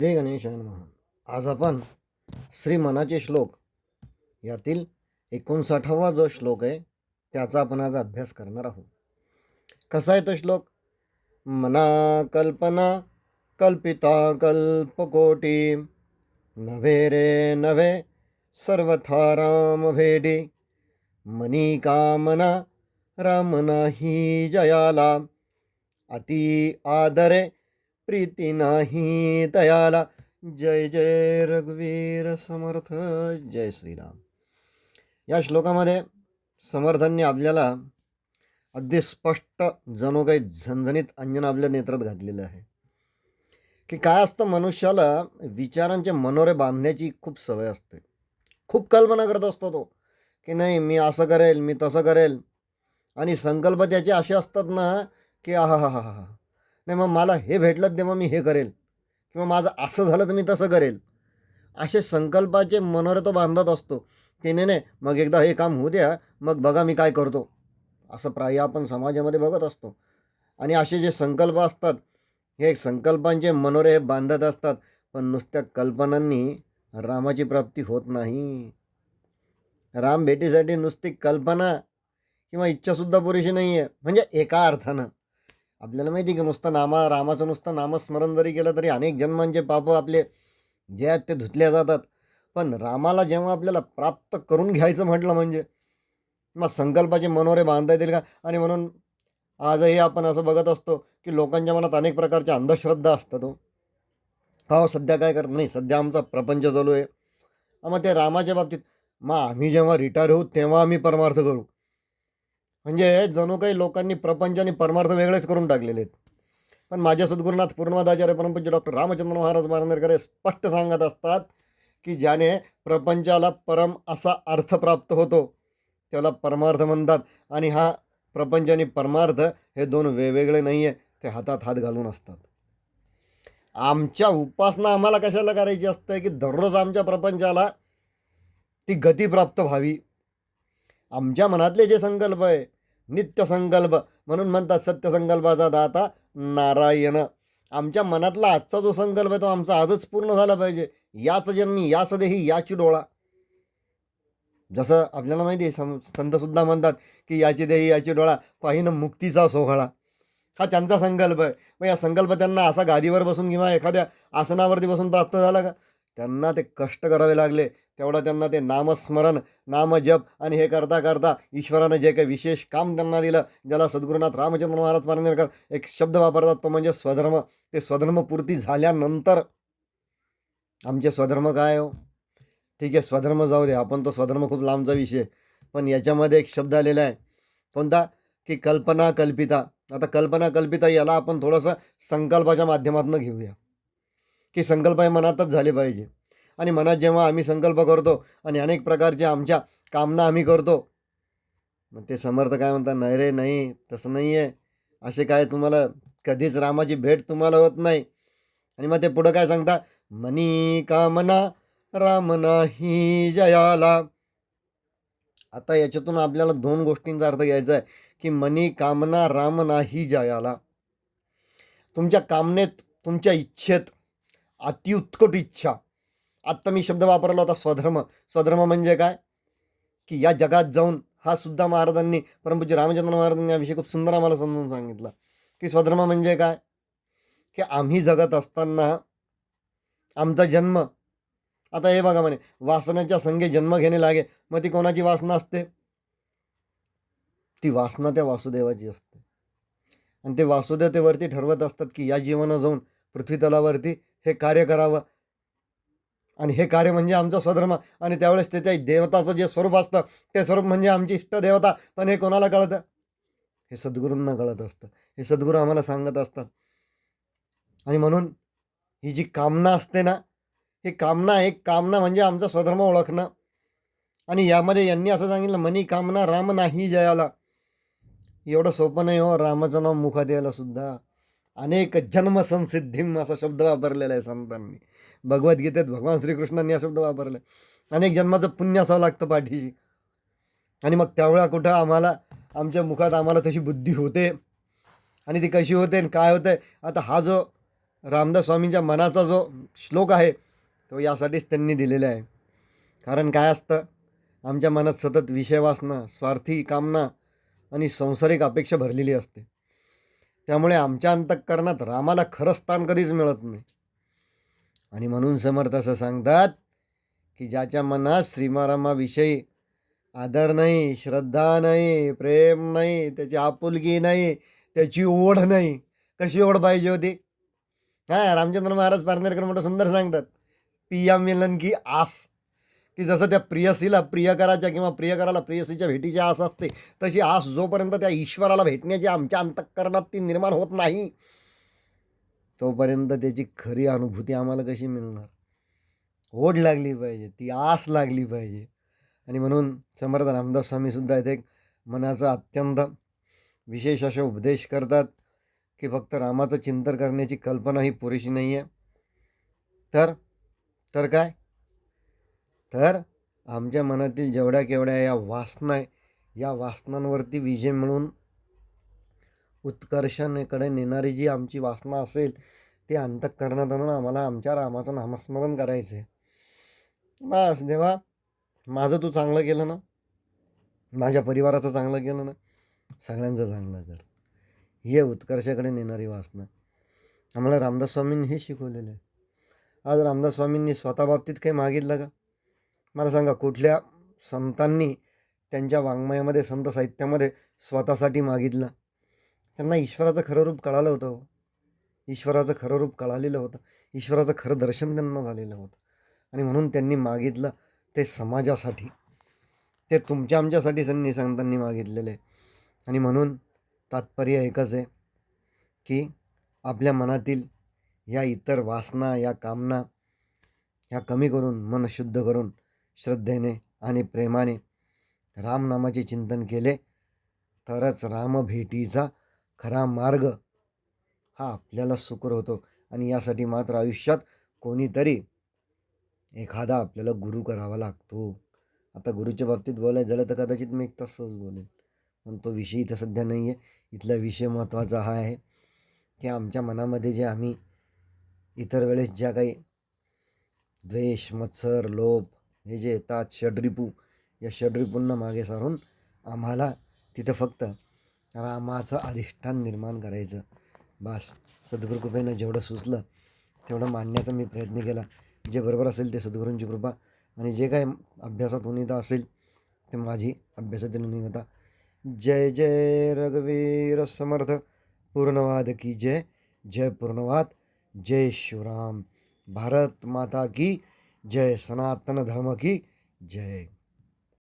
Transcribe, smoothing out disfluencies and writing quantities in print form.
जय गणेशाय नमः. आज आपण श्री मनाचे श्लोक यातील 59वा जो श्लोक आहे त्याचा आपण आज अभ्यास करणार आहोत. कसा आहे तो श्लोक? मना कल्पना कल्पिता कल्पकोटी नव्हे रे नव्हे सर्वथा राम भेटी मनी कामना राम नाही जयाला अति आदरे प्रीती नाही दयाला. जय जय रघुवीर समर्थ. जय श्रीराम. या श्लोकामध्ये समर्थांनी आपल्याला अगदी स्पष्ट जणू काही झणझणीत अंजन आपल्या नेत्रात घातलेलं आहे की काय असतं, मनुष्याला विचारांचे मनोरे बांधण्याची खूप सवय असते. खूप कल्पना करत असतो तो की नाही मी असं करेल, मी तसं करेल, आणि संकल्प त्याचे असे असतात ना की आहा हा हा हा नाही मग मला हे भेटलं तेव्हा मी हे करेल, किंवा माझं असं झालं तर मी तसं करेल. असे संकल्पाचे मनोरे तो बांधत असतो की नाही मग एकदा हे काम होऊ द्या मग बघा मी काय करतो. असं प्राय आपण समाजामध्ये बघत असतो. आणि असे जे संकल्प असतात हे संकल्पांचे मनोरे बांधत असतात, पण नुसत्या कल्पनांनी रामाची प्राप्ती होत नाही. राम भेटीसाठी नुसती कल्पना किंवा इच्छासुद्धा पुरेशी नाही आहे. म्हणजे एका अर्थानं आपल्याला माहिती आहे की नुसतं रामाचं नुसतं नामस्मरण जरी केलं तरी अनेक जन्मांचे पाप आपले जे आहेत ते धुतले जातात. पण रामाला जेव्हा आपल्याला प्राप्त करून घ्यायचं म्हटलं म्हणजे मग संकल्पाचे मनोरे बांधता येतील का? आणि म्हणून आजही आपण असं बघत असतो की लोकांच्या मनात अनेक प्रकारच्या अंधश्रद्धा असतात. हो सध्या काय करत नाही, सध्या आमचा प्रपंच चालू आहे. मग ते रामाच्या बाबतीत मग आम्ही जेव्हा रिटायर होऊ तेव्हा आम्ही परमार्थ करू. म्हणजे जणू काही लोकांनी प्रपंच आणि परमार्थ वेगळेच करून टाकलेले आहेत. पण माझ्या सद्गुरुनाथ पूर्णवादाचार्य परमपूज्य डॉक्टर रामचंद्र महाराज बारनेरकर स्पष्ट सांगत असतात की ज्याने प्रपंचाला परम असा अर्थ प्राप्त होतो त्याला परमार्थ म्हणतात. आणि हा प्रपंच आणि परमार्थ हे दोन वेगवेगळे नाही आहे, ते हातात हात घालून असतात. आमच्या उपासना आम्हाला कशाला करायची असते की दररोज आमच्या प्रपंचाला ती गती प्राप्त व्हावी. आमच्या मनातले जे संकल्प आहे नित्य संकल्प म्हणून म्हणतात सत्यसंकल्पाचा दाता नारायण. आमच्या मनातला आजचा जो संकल्प आहे तो आमचा आजच पूर्ण झाला पाहिजे. याच जन्मी याच देही याची डोळा. जसं आपल्याला माहिती आहे संतसुद्धा म्हणतात की याची देही याची डोळा पाहिन मुक्तीचा सोहळा. हा त्यांचा संकल्प आहे. मग या संकल्प त्यांना असा गादीवर बसून किंवा एखाद्या आसनावरती बसून प्राप्त झाला का? त्यांना ते कष्ट करावे लागले. तेवढं त्यांना ते नामस्मरण नामजप आणि हे करता करता ईश्वरानं जे काही विशेष काम त्यांना दिलं, ज्याला सद्गुरुनाथ रामचंद्र महाराज पारनेरकर एक शब्द वापरतात तो म्हणजे स्वधर्म. ते स्वधर्मपूर्ती झाल्यानंतर आमचे स्वधर्म काय हो? ठीक आहे स्वधर्म जाऊ दे, आपण तो स्वधर्म खूप लांबचा विषय. पण याच्यामध्ये एक शब्द आलेला आहे कोणता? की कल्पना कल्पिता. आता कल्पना कल्पिता याला आपण थोडंसं संकल्पाच्या माध्यमातून घेऊया की संकल्प हे मनातच झाले पाहिजे. आणि मनात जेव्हा आम्ही संकल्प करतो आणि अनेक प्रकारच्या आमच्या कामना आम्ही करतो, मग ते समर्थ काय म्हणतात, नाही रे नाही तसं नाही आहे, असे काय तुम्हाला कधीच रामाची भेट तुम्हाला होत नाही. आणि मग ते पुढं काय सांगता, मनी कामना राम नाही जयाला. आता याच्यातून आपल्याला दोन गोष्टींचा अर्थ घ्यायचा आहे की मनी कामना राम नाही जयाला. तुमच्या कामनेत तुमच्या इच्छेत अतिउत्कट इच्छा. आत्ता मी शब्द वापरला होता स्वधर्म. स्वधर्म म्हणजे काय की या जगात जाऊन हा सुद्धा महाराजांनी परमपूज्य रामचंद्र महाराजांनी याविषयी खूप सुंदर आम्हाला समजून सांगितलं की स्वधर्म म्हणजे काय की आम्ही जगत असताना आमचा जन्म, आता हे बघा म्हणे वासनाच्या संगे जन्म घेणे लागे, मग ती कोणाची वासना असते? ती वासना त्या वासुदेवाची असते. आणि ते वासुदेव ते वरती ठरवत असतात की या जीवनात जाऊन पृथ्वी तलावरती हे कार्य करावं. आणि हे कार्य म्हणजे आमचा स्वधर्म. आणि त्यावेळेस ते त्या देवताचं जे स्वरूप असतं ते स्वरूप म्हणजे आमची इष्टदेवता. पण हे कोणाला कळतं? हे सद्गुरूंना कळत असतं. हे सद्गुरू आम्हाला सांगत असतात. आणि म्हणून ही जी कामना असते ना, ही कामना एक कामना म्हणजे आमचा स्वधर्म ओळखणं. आणि यामध्ये यांनी असं सांगितलं मनी कामना राम नाही जयाला. एवढं सोपं नाही हो रामाचं नाव मुखात यायला सुद्धा. अनेक जन्मसंसिद्धीम असा शब्द वापरलेला आहे संतांनी. भगवद्गीतेत भगवान श्रीकृष्णांनी हा शब्द वापरला. अनेक जन्माचं पुण्य असावं लागतं पाठीशी. आणि मग त्यावेळा कुठं आम्हाला आमच्या मुखात आम्हाला तशी बुद्धी होते. आणि ती कशी होते आणि काय होते? आता हा जो रामदास स्वामींच्या मनाचा जो श्लोक आहे तो यासाठीच त्यांनी दिलेला आहे. कारण काय असतं, आमच्या मनात सतत विषय वासना, स्वार्थी कामना आणि सांसारिक अपेक्षा भरलेली असते. त्यामुळे आमच्या अंतःकरणात रामाला खरं स्थान कधीच मिळत नाही. आणि म्हणून समर्थ असं सांगतात की ज्याच्या मनात श्रीरामाविषयी आदर नाही, श्रद्धा नाही, प्रेम नाही, त्याची आपुलकी नाही, त्याची ओढ नाही. कशी ओढ पाहिजे होती? रामचंद्र महाराज पारनेरकर मोठं सुंदर सांगतात, पिया मिलन की आस, की जसं त्या प्रियसीला प्रियकराच्या किंवा प्रियकराला प्रियसीच्या भेटीची आस असते, तशी आस जोपर्यंत त्या ईश्वराला भेटण्याची आमच्या अंतःकरणात ती निर्माण होत नाही, तोपर्यंत त्याची खरी अनुभूती आम्हाला कशी मिळणार? ओढ लागली पाहिजे, ती आस लागली पाहिजे. आणि म्हणून समर्थ रामदास स्वामीसुद्धा इथे एक मनाचा अत्यंत विशेष असे उपदेश करतात की फक्त रामाचं चिंतन करण्याची कल्पना ही पुरेशी नाही आहे. तर काय, तर आमच्या मनातील जेवढ्या केवढ्या या वासना आहे, या वासनांवरती विजय मिळून उत्कर्षाकडे नेणारी जी आमची वासना असेल, ते अंतःकरणात आणून आम्हाला आमच्या रामाचं नामस्मरण करायचं आहे. बस देवा, माझं तू चांगलं केलं ना, माझ्या परिवाराचं चांगलं केलं ना, सगळ्यांचं चांगलं कर. ही उत्कर्षाकडे नेणारी वासना. आम्हाला रामदास स्वामींनी हे शिकवलेलं आहे. आज रामदास स्वामींनी स्वतः बाबतीत काही मागितलं का? मला सांगा, कुठल्या संतांनी त्यांच्या वाङ्मयामध्ये, संत साहित्यामध्ये स्वतःसाठी मागितलं? त्यांना ईश्वराचं खरं रूप कळालं होतं. ईश्वराचं खरं रूप कळालेलं होतं. ईश्वराचं खरं दर्शन त्यांना झालेलं होतं. आणि म्हणून त्यांनी मागितलं ते समाजासाठी, ते तुमच्या आमच्यासाठी त्यांनी संतांनी मागितलेले. आणि म्हणून तात्पर्य एकच आहे की आपल्या मनातील या इतर वासना, या कामना ह्या कमी करून, मन शुद्ध करून, श्रद्धेने आणि प्रेमाने रामनामाचे चिंतन केले तरच रामभेटीचा खरा मार्ग हा आपल्याला सुकर होतो. आणि यासाठी मात्र आयुष्यात कोणीतरी एखादा आपल्याला गुरु करावा लागतो. आता गुरुच्या बाबतीत बोलायचं झालं तर कदाचित मी एक तसंच बोलेन, पण तो विषय इथं सध्या नाही आहे. इथला विषय महत्त्वाचा हा आहे की आमच्या मनामध्ये जे आम्ही इतर वेळेस ज्या काही द्वेष, मत्सर, लोभ हे जे येतात, षड्रिपू, या षड्रिपूंना मागे सारून आम्हाला तिथं फक्त रामाचं अधिष्ठान निर्माण करायचं. बस सद्गुरुकृपेनं जेवढं सुचलं तेवढं मांडण्याचा मी प्रयत्न केला. जे बरोबर असेल ते सद्गुरूंची कृपा, आणि जे काय अभ्यासात उन्नीता असेल ते माझी अभ्यासातील उन्नीता. जय जय रघुवीर समर्थ पूर्णवाद की जय. जय पूर्णवाद. जय शिवराम. भारत माता की जय. सनातन धर्म की जय.